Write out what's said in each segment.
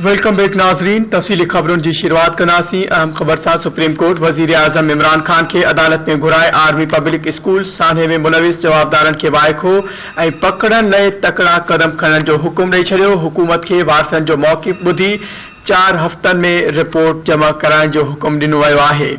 Welcome back नाजरीन। तफसीली खबरों की शुरुआत कनासी अहम खबर साथ सुप्रीम कोर्ट वजीर आजम इमरान खान के अदालत में घुराए आर्मी पब्लिक स्कूल सान्हे में मुलविस जवाबदारन के वाइको ऐं पकड़न लाइ तकड़ा कदम खणण जो हुकुम ॾेई छॾियो। हुकूमत के वारसन जो मौक़िफ़ ॿुधी 4 हफ़्तन में रिपोर्ट जमा कराइण जो हुकुम ॾिनो वियो आहे।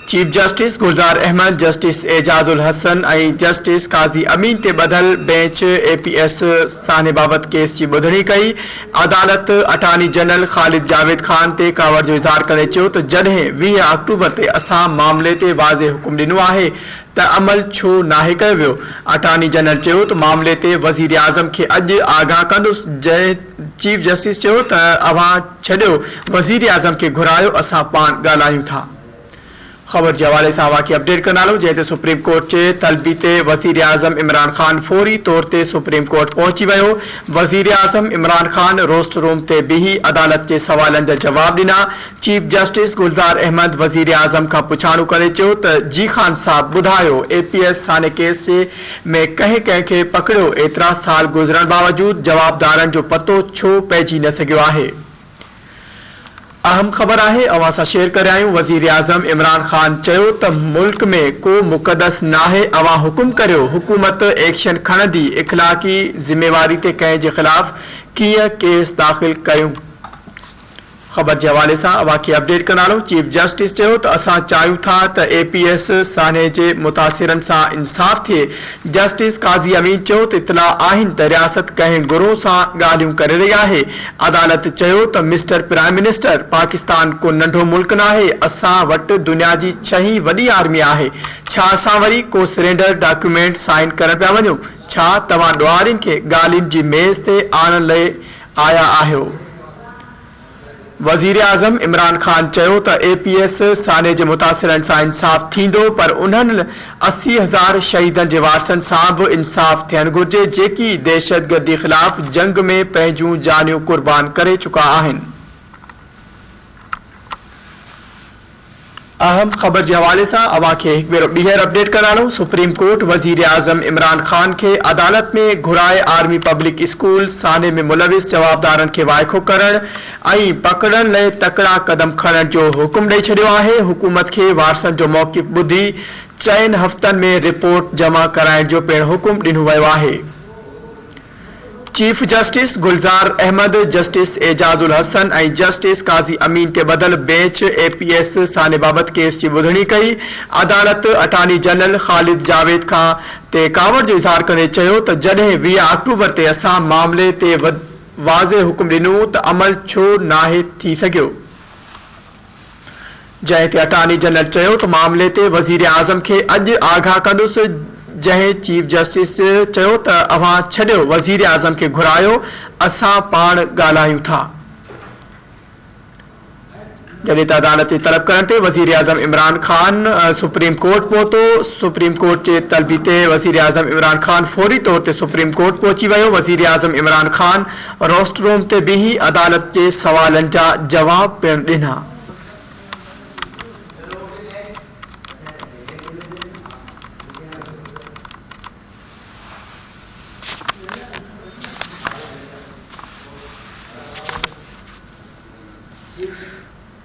चीफ जस्टिस गुलजार अहमद, जस्टिस एजाजुल हसन और जस्टिस काजी अमीन ते बदल बेंच APS सान्हे बाबत केस की ॿुधणी कई। अदालत अटॉर्नी जनरल खालिद जावेद खान ते कावड़ जो इज़हार करे चयो त जॾहिं 20 अक्टूबर ते असां मामले ते वाज़े हुकुम ॾिनो आहे त अमल छो नाहे कयो वियो। अटॉर्नी जनरल चयो त मामले ते वज़ीर आज़म खे अॼु आगाह कंदुसि। जंहिं चीफ जस्टिस चयो त अव्हां छॾियो, वज़ीर आज़म खे घुरायो, असां पाण ॻाल्हायूं था। खबर के हवाले से की अपडेट कनालो जैसे सुप्रीम कोर्ट के तलबी ते वजीर आजम इमरान खान फौरी तौर ते सुप्रीम कोर्ट पहुंची वो। वजीर आजम इमरान खान रोस्ट रूम ते बीही अदालत के सवालन जा जवाब दिना। चीफ जस्टिस गुलजार अहमद वजीर आजम का पुछाणु करे चयो त जी खान साहब ॿुधायो, APS साने केस में कंहिं पकड़ो, एतरा साल गुजरण बावजूद जवाबदारन जो पतो छो पइजी न सघियो आहे। अहम खबर है अवां सां शेयर करे आहियूं। वजीर आजम इमरान खान चयो त मुल्क में को मुक़दस नाहे, अवां हुकुम करियो, हुकूमत एक्शन खणंदी। इखलाकी जिम्मेवारी ते कंहिं जे खिलाफ कीअं केस दाख़िल कयूं। खबर के हवाले से अवां खे अपडेट कनालो। चीफ जस्टिस चयो त असां चाहियूं था त APS सान्हे जे मुतासिरन सां इंसाफ थिए। जस्टिस काजी अमीन चयो त इतला आहिनि त रियासत कंहिं गुरोह सां ॻाल्हियूं करे रही आहे। अदालत चयो त मिस्टर प्राइम मिनिस्टर, पाकिस्तान को नंढो मुल्क नाहे, असां वटि दुनिया जी 6हीं वॾी आर्मी आहे। छा असां वरी को सरेंडर डॉक्यूमेंट साइन करण पिया वञूं? छा तव्हां ॾुआरिन खे ॻाल्हियुनि जी मेज़ ते आणण लाइ आया आहियो? वजीर आजम इमरान खान चयो त APS साने जे मुतासिरन सां इंसाफ थींदो, पर उन्हनि 80,000 शहीदन जे वारसन सां भी इंसाफ थियण घुर्जे जेकी दहशतगर्दी खिलाफ जंग में पंहिंजूं जानियूं कुर्बान करे चुका आहिनि। अहम खबर के हवाले से अवां खे हिकु भेरो ॿीहर अपडेट करानो। सुप्रीम कोर्ट वजीर आजम इमरान खान के अदालत में घुराए आर्मी पब्लिक स्कूल साने में मुलविस जवाबदारन के वाइको करण ऐं पकड़न लाइ तकड़ा कदम खणण जो हुकुम ॾेई छॾियो आहे। हुकूमत के वारसन जो मौक़िफ़ ॿुधी 4 हफ़्तन में रिपोर्ट जमा कराइण जो पिणु हुकुम ॾिनो वियो आहे। चीफ जस्टिस गुलजार अहमद, जस्टिस एजाजुल हसन और जस्टिस काजी अमीन के बदल बेंच APS साने बाबत केस की ॿुधणी कई। अदालत अटॉर्नी जनरल खालिद जावेद खान ते कावड़ जो इज़हार करे चयो त जॾहिं 20 अक्टूबर ते असां मामले ते वाज़े हुकुम ॾिनो त अमल छो नाहे थी सघियो। जंहिं ते अटॉर्नी जनरल चयो त मामले ते वज़ीर आज़म खे अॼु आगाह कंदुसि। जंहिं चीफ जस्टिस चयो त अव्हां छॾियो, वज़ीर आज़म खे घुरायो, असां पाण ॻाल्हायूं था। जॾहिं त अदालत जे तलब करण ते वज़ीर आज़म इमरान खान सुप्रीम कोर्ट पहुतो। सुप्रीम कोर्ट के तलबी ते वज़ीर आज़म इमरान खान फौरी तौर ते सुप्रीम कोर्ट पहुंची वियो। वज़ीर आज़म इमरान खान रोस्ट रूम ते बीही अदालत के सवालन जा जवाब पिणु ॾिना।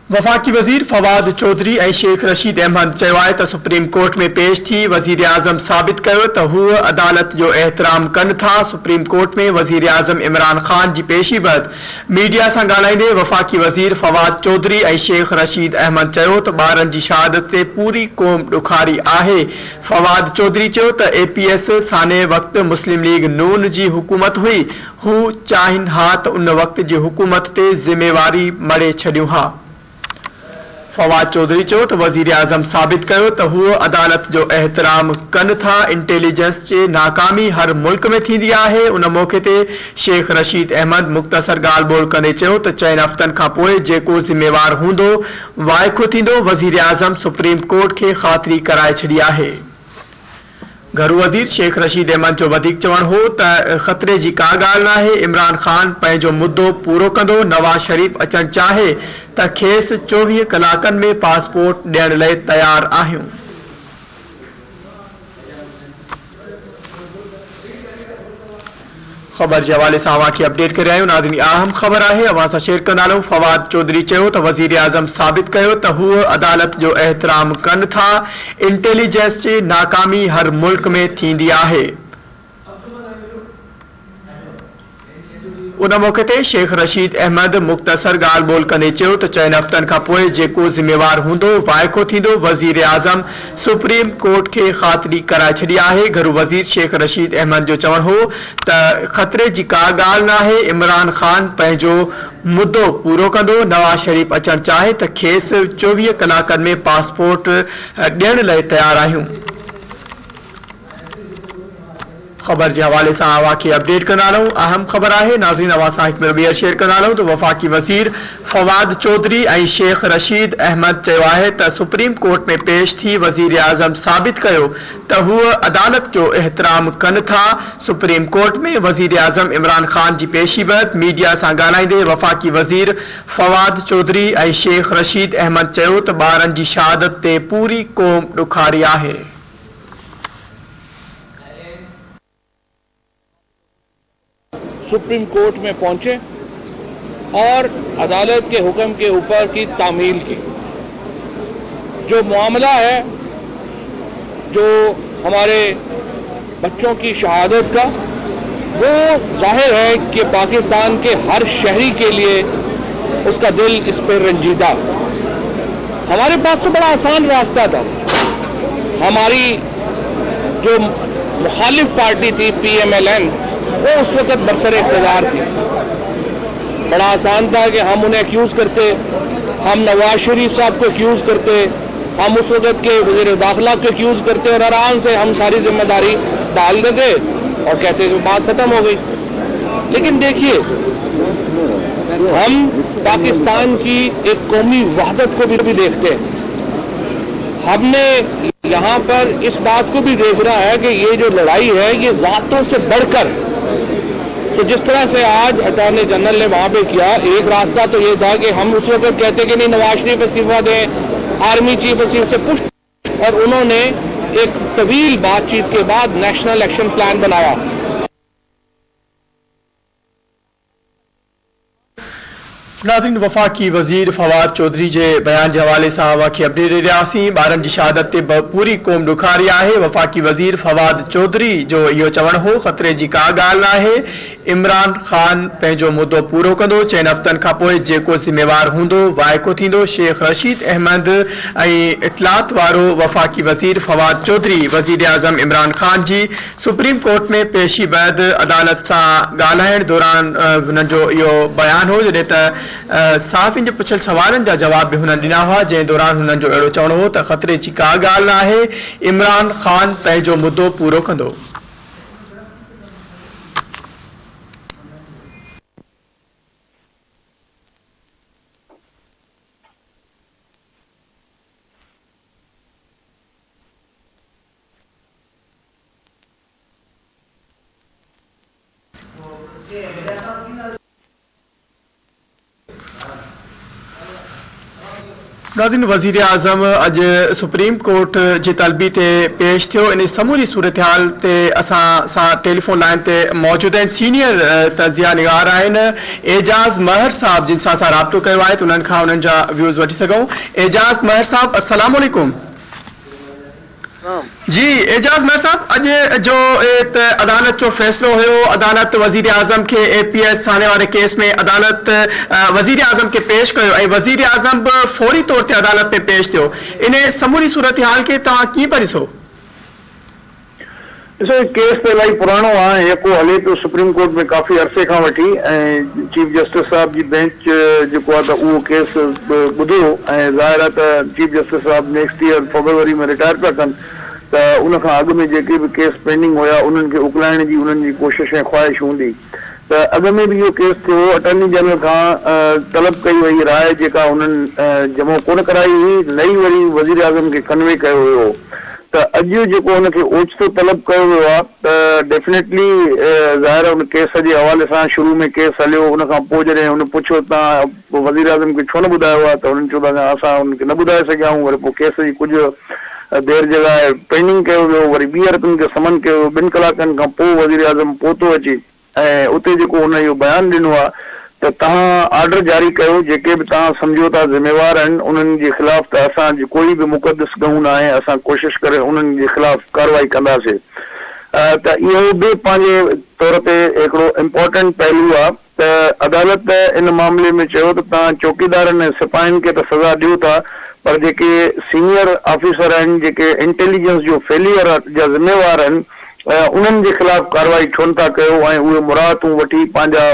वफाकी वजीर फवाद चौधरी और शेख रशीद अहमद चयो आहे त सुप्रीम कोर्ट में पेश थी वजीर आजम साबित कयो त हू अदालत जो एहतराम कनि था। सुप्रीम कोर्ट में वजीर आजम इमरान खान की पेशी बैद मीडिया से ॻाल्हाईंदे वफाकी वजीर फवाद चौधरी और शेख रशीद अहमद चयो त ॿारनि जी शहादत ते पूरी क़ौम ॾुखारी आहे। फवाद चौधरी चयो त APS साने वक्त मुस्लिम लीग नून जी हुकूमत हुई, हू चाहिनि हा त उन वक्त जी हुकूमत ते जिम्मेवारी मड़े छॾियूं हा। फवाद चौधरी चयो त वजीर आजम साबित कयो त हू अदालत जो एहतराम कनि था। इंटेलिजेंस के नाकामी हर मुल्क में थींदी आहे। उन मौके ते शेख रशीद अहमद मुख्तसर ॻाल्हि ॿोल कंदे चयो त 4 हफ़्तन खां पोइ जेको ज़िम्मेवार हूंदो वाइको थींदो। वजीर आजम सुप्रीम कोर्ट के ख़ातिरी कराए छॾी आहे। घरू वजीर शेख रशीद अहमद जो वधीक चवण हो त खतरे जी का ॻाल्हि नाहे। इमरान खान पंहिंजो मुद्दो पूरो कंदो। नवाज शरीफ अचण चाहे त खेसि 24 कलाकन में पासपोर्ट ॾियण लाइ तयार आहियूं। ख़बर जे हवाले सां अव्हां खे अपडेट करे आहियूं। नाज़रीन, अहम ख़बर आहे, अव्हां सां शेयर कंदा आहियूं। फवाद चौधरी चयो त वज़ीर आज़म साबित कयो त हूअ अदालत जो एहतराम कनि था। इंटेलिजेंस जी नाकामी हर मुल्क में थींदी आहे। उन मौक़े ते शेख रशीद अहमद मुख़्तसर ॻाल्हि ॿोल कंदे चयो त 4 हफ़्तनि खां पोइ जेको ज़िम्मेवार हूंदो वाइको थींदो। वज़ीर आज़म सुप्रीम कोर्ट खे ख़ातिरी कराए छॾी आहे। घरू वज़ीर शेख रशीद अहमद जो चवणु हो त ख़तरे जी का ॻाल्हि नाहे। इमरान ख़ान पंहिंजो मुद्दो पूरो कंदो। नवाज़ शरीफ़ अचणु चाहे त खेसि 24 कलाकनि में पासपोर्ट ॾियण लाइ तयारु आहियूं। ख़बर के हवाले से अव्हां खे अपडेट कंदा रहूं। अहम ख़बर है नाज़रीन, अव्हां सां हिकु ॿीहर शेयर कंदा रहूं। तो वफ़ाक़ी वज़ीर फवाद चौधरी और शेख रशीद अहमद चयो आहे त सुप्रीम कोर्ट में पेश थी वज़ीर आज़म साबित कयो त हूअ अदालत जो एहतराम कनि था। सुप्रीम कोर्ट में वज़ीर आज़म इमरान ख़ान की पेशी बैदि मीडिया से ॻाल्हाईंदे वफ़ाक़ी वज़ीर फवाद चौधरी और शेख रशीद अहमद चयो त ॿारनि जी शहादत ते पूरी क़ौम ॾुखारी आहे। सुप्रीम कोर्ट में पहुंचे और अदालत के हुक्म के ऊपर की तामील की। जो मामला है, जो हमारे बच्चों की शहादत का, वो जाहिर है कि पाकिस्तान के हर शहरी के लिए उसका दिल इस पर रंजीदा। हमारे पास तो बड़ा आसान रास्ता था। हमारी जो मुखालिफ पार्टी थी PMLN, वो उस वक्त बरसरे इख्तियार थी। बड़ा आसान था कि हम उन्हें एक्यूज़ करते, हम नवाज शरीफ साहब को एक्यूज़ करते, हम उस वक्त के वज़ीर दाखिला को एक्यूज़ करते और आराम से हम सारी जिम्मेदारी डाल देते और कहते कि बात ख़त्म हो गई। लेकिन देखिए, हम पाकिस्तान की एक कौमी वहदत को भी देखते हैं। हमने यहाँ पर इस बात को भी देखना है कि ये जो लड़ाई है ये ज़ातों से बढ़कर, तो जिस तरह से आज अटॉर्नी जनरल ने वहाँ पे किया, एक रास्ता तो ये था कि हम उस वक्त कहते कि नहीं नवाज शरीफ इस्तीफा दें, आर्मी चीफ इस्तीफा से पुश, और उन्होंने एक तवील बातचीत के बाद नेशनल एक्शन प्लान बनाया। नाज़रीन, वफ़ाक़ी वज़ीर फवाद चौधरी के बयान के हवाले से अव्हां खे अपडेट ॾेई रहियासीं। ॿारनि जी शहादत ते पूरी क़ौम ॾुखारी आहे। वफ़ाक़ी वज़ीर फवाद चौधरी जो इहो चवणु हो ख़तरे जी का ॻाल्हि नाहे। इमरान ख़ान पंहिंजो मुद्दो पूरो कंदो। 4 हफ़्तनि खां पोइ जेको ज़िम्मेवार हूंदो वाइको थींदो। शेख रशीद अहमद ऐं इतलात वारो वफ़ाक़ी वज़ीर फवाद चौधरी वज़ीर आज़म इमरान ख़ान जी सुप्रीम कोर्ट में पेशी बैदि अदालत सां ॻाल्हाइण दौरान हुननि जो इहो बयान हो, जॾहिं त साफ़िन जे पुछल सवालनि जा जवाब भी हुननि ॾिना हुआ, जंहिं दौरान हुननि जो अहिड़ो चवणो हो त ख़तरे जी का ॻाल्हि न आहे। इमरान ख़ान पंहिंजो मुद्दो पूरो कंदो। नाज़रीन, वज़ीर आज़म अज सुप्रीम कोर्ट जी तलबी ते पेश थियो। इन समूरी सूरत हाल ते असां सां टेलीफोन लाइन ते मौजूद आहिनि सीनियर तजिया निगार आहिनि एजाज़ महर साहब, जिन सां असां राब्तो कयो आहे त उन्हनि खां उन्हनि जा व्यूज़ वठी सघूं। एजाज़ महर साहब, अस्सलाम वालेकुम। जी एजाज महर साहब, अज जो अदालत जो फैसलो हो, अदालत वज़ीर आज़म के APS थाने वाले केस में अदालत वज़ीर आज़म के पेश कयो ऐं वज़ीर आज़म फौरी तौर ते अदालत में पेश थियो। इन समूरी सूरत हाल के तव्हां कीअं परिसो? ॾिसो, केस त इलाही पुराणो आहे, जेको हले पियो सुप्रीम कोर्ट में काफ़ी अरसे खां वठी, ऐं चीफ जस्टिस साहब जी बेंच जेको आहे त उहो केस ॿुधो, ऐं ज़ाहिर आहे त चीफ जस्टिस साहब नेक्स्ट ईयर फरवरी में रिटायर पिया कनि, त उन खां अॻु में जेके बि केस पेंडिंग हुया उन्हनि खे उकलाइण जी उन्हनि जी कोशिश ऐं ख़्वाहिश हूंदी। त अॻु में बि इहो केस थियो, अटॉर्नी जनरल खां तलब कई वई राय जेका उन्हनि जमो कोन कराई हुई, नई वरी वज़ीर आज़म खे कन्वे कयो हुयो। त अॼु जेको हुनखे ओचितो तलब कयो वियो आहे, त डेफिनेटली ज़ाहिर उन केस जे हवाले सां शुरू में केस हलियो, उन खां पोइ जॾहिं हुन पुछियो तव्हां वज़ीर आज़म खे छो न ॿुधायो आहे, त हुननि चयो था असां हुनखे न ॿुधाए सघिया आहियूं। वरी पोइ केस जी कुझु देर जे लाइ पेंडिंग कयो वियो, वरी ॿीहर हुननि खे समन कयो। 2 कलाकनि खां पोइ वज़ीर आज़म पहुतो अचे ऐं उते जेको हुन इहो बयानु ॾिनो आहे त तव्हां ऑर्डर जारी कयो, जेके बि तव्हां सम्झो था ज़िम्मेवार आहिनि उन्हनि जे ख़िलाफ़ त असां कोई बि मुक़दस गऊं न आहे, असां कोशिशि करे उन्हनि जे ख़िलाफ़ कार्रवाई कंदासीं। त इहो बि पंहिंजे तौर ते हिकिड़ो इम्पोर्टेंट पहलू आहे त अदालत इन मामले में चयो त तव्हां चौकीदारनि ऐं सिपाहियुनि खे त सज़ा ॾियो था, पर जेके सीनियर ऑफिसर आहिनि, जेके इंटेलिजेंस जो फेलियर जा ज़िम्मेवार आहिनि, उन्हनि जे ख़िलाफ़ कार्रवाई छो नथा कयो ऐं उहे मुरादूं वठी पंहिंजा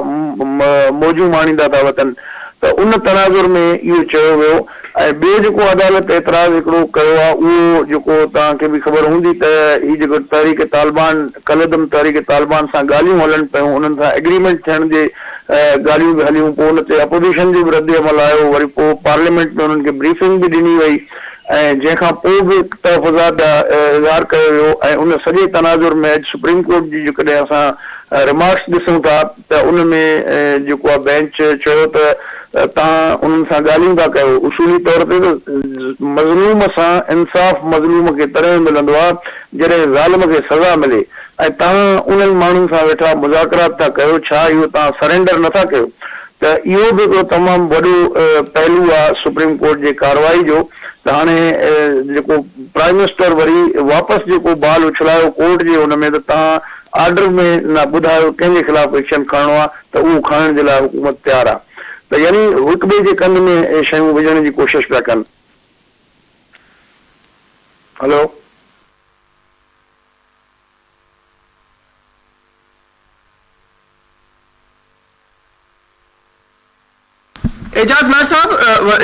मौजू माणींदा था वठनि। त उन तनाज़ुर में इहो चयो वियो। ऐं ॿियो जेको अदालत एतिराज़ हिकिड़ो कयो आहे उहो जेको तव्हांखे बि ख़बर हूंदी त हीअ जेको तहरीक तालिबान कलदम तहरीक तालिबान सां ॻाल्हियूं हलनि पियूं, उन्हनि सां एग्रीमेंट थियण जे ॻाल्हियूं बि हलियूं, पोइ उन ते अपोजिशन जो बि रद्द अमल आयो, वरी पोइ पार्लियामेंट में उन्हनि खे ब्रीफिंग बि ॾिनी वई ऐं जंहिंखां पोइ बि तहफ़ुज़ात इज़हार कयो वियो। ऐं उन सॼे तनाज़ुर में अॼु सुप्रीम कोर्ट जी जेकॾहिं असां रिमार्क्स ॾिसूं था त उन में जेको आहे बेंच चयो त तव्हां उन्हनि सां ॻाल्हियूं था कयो, उसूली तौर ते त मज़लूम सां इंसाफ़ मज़लूम खे तॾहिं मिलंदो आहे जॾहिं ज़ालिम खे सज़ा मिले, ऐं तव्हां उन्हनि माण्हुनि सां वेठा मुज़ाकरात था कयो, छा इहो तव्हां सरेंडर नथा कयो? त इहो बि हिकिड़ो तमामु वॾो पहलू आहे सुप्रीम कोर्ट जे कार्रवाई जो। त हाणे जेको प्राइम मिनिस्टर वरी वापसि जेको बाल उछलायो कोर्ट जे हुन में त तव्हां ऑर्डर में न ॿुधायो कंहिंजे ख़िलाफ़ एक्शन खणणो आहे, त उहो खणण जे लाइ हुकूमत तयारु आहे। त यानी हिक ॿिए जे कन में शयूं विझण जी कोशिशि पिया कनि। हलो एजाज मेहर साहब,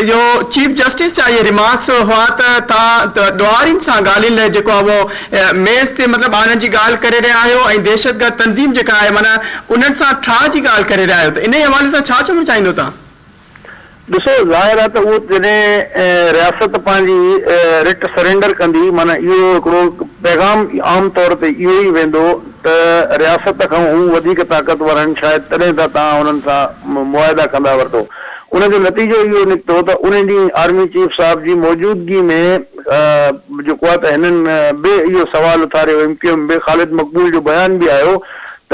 जो चीफ जस्टिस जा ये रिमार्क्स हुआ त दुआरिन सां ॻाल्हियुनि लाइ जेको आहे उहो मेज़ ते मतिलबु आणण जी ॻाल्हि करे रहिया आहियो ऐं दहशतगर्द तंज़ीम जेका आहे माना उन्हनि सां ठाह जी ॻाल्हि करे रहिया आहियो, त इन हवाले सां छा चवणु चाहींदो तव्हां? ॾिसो, ज़ाहिर आहे त उहो जॾहिं रियासत पंहिंजी रिट सरेंडर कंदी, माना इहो हिकिड़ो पैगाम आम तौर ते इहो ई वेंदो त रियासत खां हू वधीक ताक़तवर आहिनि, शायदि तॾहिं त तव्हां उन्हनि सां मुआदा कंदा वरितो। उनजो नतीजो इहो निकितो त उन ॾींहुं आर्मी चीफ साहिब जी मौजूदगी में जेको आहे त हिननि बि इहो सुवाल उथारियो, एमक्यूएम बि ख़ालिद मक़बूल जो बयान बि आयो त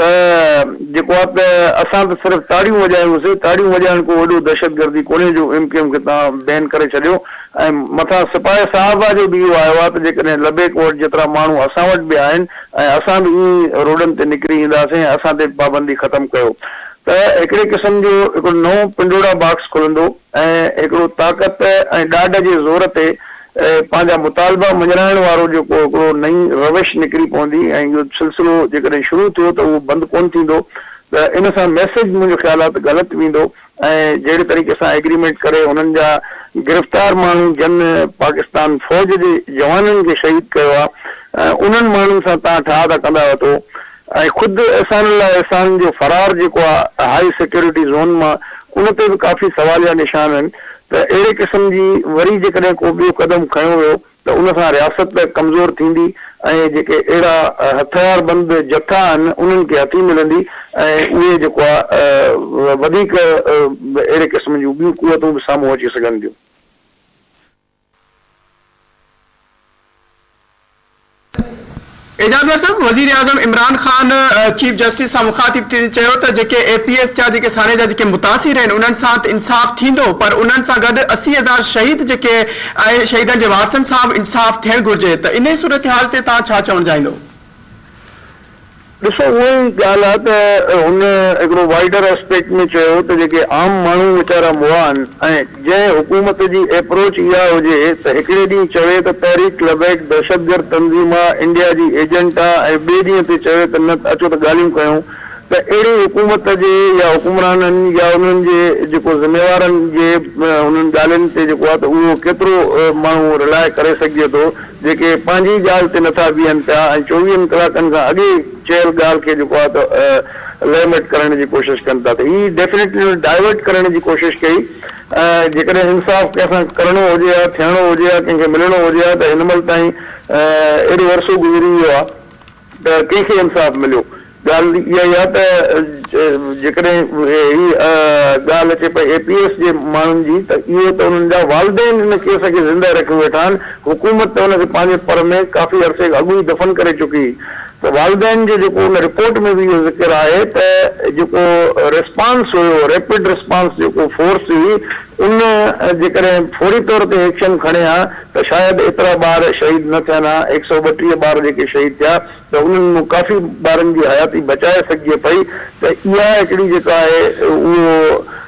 जेको आहे त असां त सिर्फ़ु ताड़ियूं वॼायूंसीं, ताड़ियूं वॼाइण को वॾो दहशतगर्दी कोन्हे जो एमक्यूएम खे तव्हां बैन करे छॾियो। ऐं मथां सिपाही साहिबा जो बि इहो आयो आहे त जेकॾहिं लबेक वटि जेतिरा माण्हू असां वटि बि आहिनि ऐं असां बि ईअं रोडनि ते निकिरी ईंदासीं, असां ते पाबंदी ख़तमु कयो। त हिकिड़े क़िस्म जो हिकिड़ो नओं पिंडोरा बॉक्स खुलंदो ऐं हिकिड़ो ताक़त ऐं ॾाढ जे ज़ोर ते पंहिंजा मुतालबा मञाइण वारो जेको हिकिड़ो नई रविश निकिरी पवंदी ऐं इहो सिलसिलो जेकॾहिं शुरू थियो त उहो बंदि कोन थींदो। त इन सां मैसेज मुंहिंजो ख़्याल आहे त ग़लति वेंदो ऐं जहिड़े तरीक़े सां एग्रीमेंट करे हुननि जा गिरफ़्तार माण्हू जन पाकिस्तान फ़ौज जे जवाननि खे शहीद कयो आहे, उन्हनि माण्हुनि सां तव्हां ठाह था कंदा वठो ऐं ख़ुदि अहसान जो फरार जेको आहे हाई सिक्योरिटी ज़ोन मां उन ते बि काफ़ी सवालिया निशान आहिनि। त अहिड़े क़िस्म जी वरी जेकॾहिं को ॿियो क़दम खयो वियो त उन सां रियासत कमज़ोर थींदी ऐं जेके अहिड़ा हथियारबंद जथा आहिनि उन्हनि खे हथी मिलंदी ऐं उहे जेको आहे वधीक अहिड़े क़िस्म जूं ॿियूं कुवतूं बि साम्हूं अची सघनि थियूं। एजाज मेहर साहब, वज़ीर आज़म इमरान ख़ान चीफ जस्टिस सां मुखातिब चयो त जेके APS जा जेके साणे जा जेके मुतासिर आहिनि उन्हनि सां इंसाफ़ थींदो, पर उन्हनि सां गॾु 80,000 शहीद जेके आहिनि शहीदनि जे वारसनि सां बि इंसाफ़ थियणु घुरिजे। त इन सूरत हाल ते तव्हां छा चवणु चाहींदो? ॾिसो, उहा ई ॻाल्हि आहे त हुन हिकिड़ो वाइडर एस्पेक्ट में चयो त जेके आम माण्हू वीचारा मुआ आहिनि ऐं जंहिं हुकूमत जी अप्रोच इहा हुजे त हिकिड़े ॾींहुं चवे त तहरीक लबैक दहशतगर्द तंज़ीम आहे, इंडिया जी एजेंट आहे ऐं ॿिए ॾींहं ते चवे त न अचो त ॻाल्हियूं कयूं, त अहिड़ी हुकूमत जे या हुकुमराननि या उन्हनि जे जेको ज़िम्मेवारनि जे उन्हनि ॻाल्हियुनि ते जेको आहे त उहो केतिरो माण्हू रिलाए करे सघे थो जेके पंहिंजी ॻाल्हि ते नथा बीहनि पिया ऐं 24 कलाकनि खां अॻे चयल ॻाल्हि खे जेको आहे त लेमिट करण जी कोशिशि कनि था। त हीअ डेफिनेटली डाइवर्ट करण जी कोशिशि कई। जेकॾहिं इंसाफ़ कंहिंसां करणो हुजे हा, थियणो हुजे हा, कंहिंखे मिलणो हुजे हा त हिन महिल ताईं एॾो अरसो गुज़री वियो आहे त कंहिंखे इंसाफ़ मिलियो। ॻाल्हि इहा ई आहे त जेकॾहिं हीअ ॻाल्हि अचे पई APS जे माण्हुनि जी त इहो त उन्हनि जा वालदेन हिन केस खे ज़िंदा रखी वेठा आहिनि, हुकूमत त हुनखे पंहिंजे पर में काफ़ी अरसे अॻु ई दफ़न करे चुकी। त तो वालदेन जो जेको उन रिपोर्ट में भी इहो ज़िक्र आहे त जेको रिस्पांस हुयो, रैपिड रिस्पांस जेको फोर्स हुई, उन जेकॾहिं फौरी तौर ते एक्शन खणे हा त शायदि एतिरा ॿार शहीद न थियनि हा। 132 ॿार जेके शहीद थिया त उन्हनि मां काफ़ी ॿारनि जी हयाती बचाए सघिजे पई। त इहा हिकिड़ी जेका आहे उहो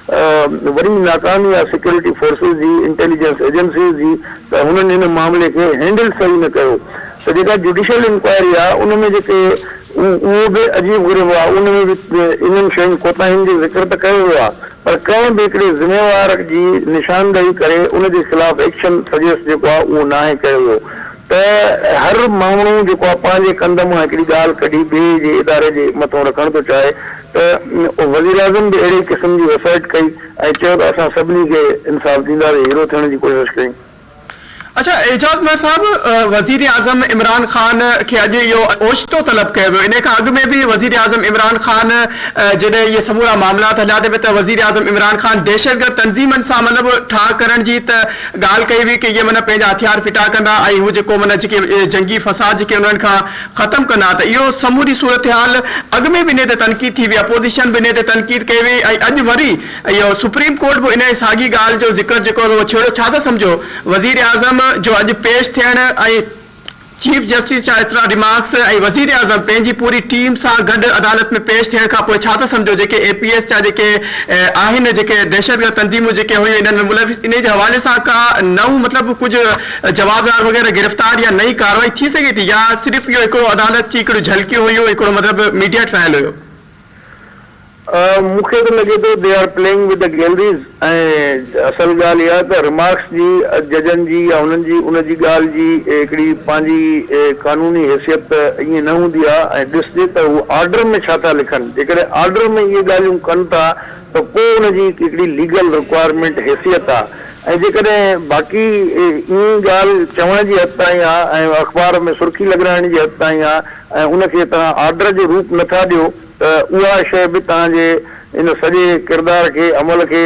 वॾी नाकामी आहे सिक्योरिटी फोर्सिस जी, इंटेलिजेंस एजेंसीज़ जी, त हुननि हिन मामले खे हैंडल सही न कयो। त जेका जुडिशियल इंक्वायरी आहे उन में जेके उहो बि अजीब ग़रीब आहे, उन में बि इन्हनि शयुनि कोताहियुनि जो ज़िक्र त कयो वियो आहे, पर कंहिं बि हिकिड़े ज़िम्मेवार जी निशानदेही करे उन जे ख़िलाफ़ एक्शन सजेस्ट जेको आहे उहो नाहे कयो वियो। त हर माण्हू जेको आहे पंहिंजे कंध मां हिकिड़ी ॻाल्हि कढी ॿिए जे इदारे जे मथां रखणु थो चाहे। त वज़ीर आज़म बि अहिड़े क़िस्म जी वसाइट कई ऐं चयो त असां सभिनी खे इंसाफ़ ॾींदासीं, हीरो थियण जी कोशिशि कई। अच्छा, एजाज मर साहब, वजीर आज़म इमरान खान के अॼु इहो ओचितो तलब कयो वियो। इन खां अॻु में बि वजीर आज़म इमरान खान जॾहिं इहे समूरा मामलात हलिया त वजीर आज़म इमरान खान दहशतगर्द तंज़ीमनि सां मतिलबु ठाह करण जी त ॻाल्हि कई हुई कि इहे माना पंहिंजा हथियार फिटा कंदा ऐं हू जेको माना जेके जंगी फसाद जेके उन्हनि खां ख़तमु कंदा। त इहो समूरी सूरत हाल अॻु में बि इन ते तनक़ीद थी हुई, अपोज़िशन बि इन ते तनक़ीद कई हुई ऐं अॼु वरी इहो सुप्रीम कोर्ट बि इन साॻी ॻाल्हि जो ज़िक्र जेको छेड़ो। छा था सम्झो वज़ीर आज़म जो अॼु पेश थियण ऐं चीफ जस्टिस जा एतिरा रिमार्क्स ऐं वज़ीर आज़म पंहिंजी पूरी टीम सां गॾु अदालत में पेश थियण खां पोइ छा था सम्झो जेके APS जा जेके आहिनि, जेके दहशतगर्द तंज़ीमूं जेके हुयूं इन्हनि में मुलविस, इन जे हवाले सां का नऊं मतिलबु कुझु जवाबदार वग़ैरह गिरफ़्तार या नई कार्रवाई थी सघे थी, या सिर्फ़ु इहो हिकिड़ो अदालत जी हिकिड़ो झलकी हुई, हिकिड़ो मतिलबु मीडिया ट्रायल हुयो? मूंखे त लॻे थो they are playing with the galleries. ऐं असल ॻाल्हि इहा त रिमार्क्स जी जजनि जी या उन्हनि जी उन जी ॻाल्हि जी हिकिड़ी पंहिंजी कानूनी हैसियत ईअं न हूंदी आहे। ऐं ॾिसजे त उहो ऑर्डर में छा था लिखनि, जेकॾहिं ऑर्डर में इहे ॻाल्हियूं कनि था त पोइ उनजी हिकिड़ी लीगल रिक्वायरमेंट हैसियत आहे। ऐं जेकॾहिं बाक़ी ईअं ॻाल्हि चवण जी हद ताईं आहे ऐं अख़बार में सुर्खी लॻाइण जी हद ताईं आहे ऐं उनखे तव्हां ऑर्डर जो रूप नथा ॾियो, त उहा शइ बि तव्हांजे इन सॼे किरदार खे, अमल खे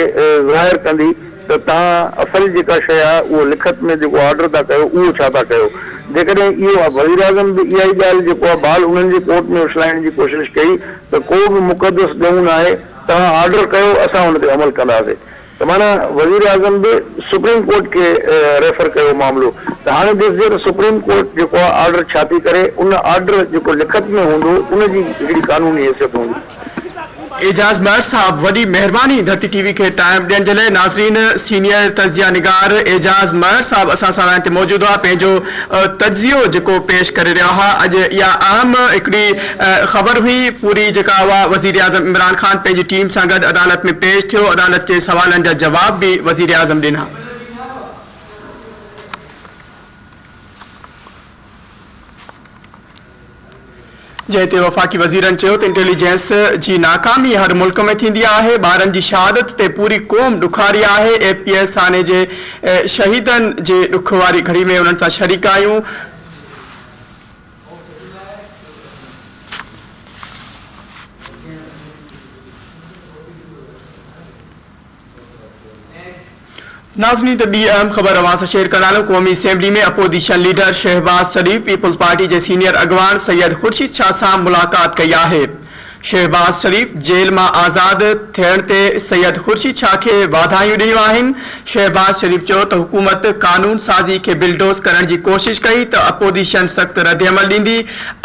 ज़ाहिर कंदी त तव्हां असल जेका शइ आहे उहो लिखत में जेको ऑर्डर था कयो उहो छा था कयो। जेकॾहिं इहो आहे वज़ीर आज़म बि इहा ई ॻाल्हि जेको आहे बाल उन्हनि जे कोर्ट में उछलाइण जी कोशिशि कई त को बि मुक़दस ॾऊं न आहे, तव्हां ऑर्डर कयो, असां हुन ते अमल कंदासीं। त माना वज़ीर आज़म बि सुप्रीम कोर्ट खे रेफर कयो मामिलो। त हाणे ॾिसजे त सुप्रीम कोर्ट जेको आहे ऑर्डर छा थी करे, उन ऑर्डर जेको लिखत में हूंदो उनजी हिकिड़ी कानूनी हैसियत हूंदी। एजाज मर साहब, वॾी महिरबानी धरती TV खे टाइम ॾियण जे लाइ। नाज़रीन, सीनियर तजिया निगार एजाज मर साहब असां सां लाइन ते मौजूदु आहे, पंहिंजो तजियो जेको पेश करे रहिया हुआ। अॼु इहा अहम हिकिड़ी ख़बर हुई पूरी जेका हुआ, वज़ीर आज़म इमरान खान पंहिंजी टीम सां गॾु अदालत में पेश थियो, अदालत जे सवालनि जा जवाब बि वज़ीर आज़म ॾिना। जंहिं ते वफ़ाक़ी वज़ीरनि चयो त इंटेलिजेंस जी नाकामी हर मुल्क में थींदी आहे, ॿारनि जी शहादत ते पूरी क़ौम ॾुखारी आहे। APS थाने जे शहीदनि जे ॾुख वारी घड़ी में उन्हनि सां शरीक आहियूं। नाज़रीन, त ॿी अहम ख़बर अवां सां शेयर कंदा आहियूं। क़ौमी असेंबली में अपोज़िशन लीडर शहबाज शरीफ़ पीपल्स पार्टी जे सीनियर अॻवान सैयद खुर्शीद शाह सां मुलाक़ात कई आहे। शहबाज शरीफ़ जेल मां आज़ाद थियण ते सैयद खुर्शीद शाह खे वाधायूं ॾिनियूं आहिनि। शहबाज शरीफ़ चयो त हुकूमत कानून साज़ी खे बिलडोज़ करण जी कोशिश कई त अपोज़िशन सख़्त रद्दअमल ॾींदी।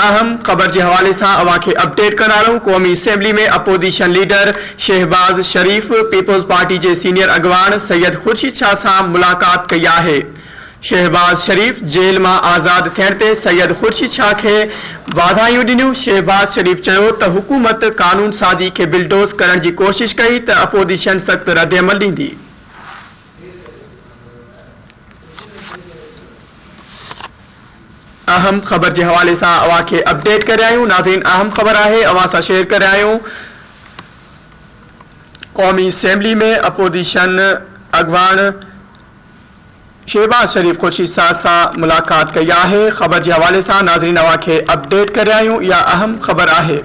अहम ख़बर जे हवाले सां अवां खे अपडेट कंदा रहूं। क़ौमी असेंबली में अपोज़िशन लीडर शहबाज शरीफ़ पीपल्स पार्टी जे सीनियर अॻवान सैयद खुर्शीद शाह सां मुलाक़ात कई आहे। शहबाज शरीफ़ जेल मां आज़ाद थियण ते सैयद खुर्शीद शाह खे वाधायूं ॾिनियूं। शहबाज शरीफ़ चयो त हुकूमत कानून साज़ी खे बिलडोज़ करण जी कोशिश कई त अपोज़िशन सख़्त रद्दअमल ॾींदी। अहम ख़बर जे हवाले सां अवां खे अपडेट करे आहियूं। नाज़रीन, अहम ख़बर आहे अवां सां शेयर करे आहियूं। क़ौमी असेंबली में अपोज़िशन अॻवान शहबाज शरीफ़ खुर्शीद शाह सां मुलाक़ात कई आहे। ख़बर जे हवाले सां नाज़रीन अवां खे अपडेट करे आहियूं। इहा अहम ख़बर आहे।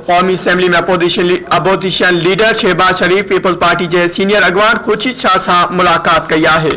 कौमी असैम्बली में अपोजिशन लीडर शहबाज शरीफ पीपल्स पार्टी के सीनियर अगवान खुर्शीद शाह सां मुलाकात कई है।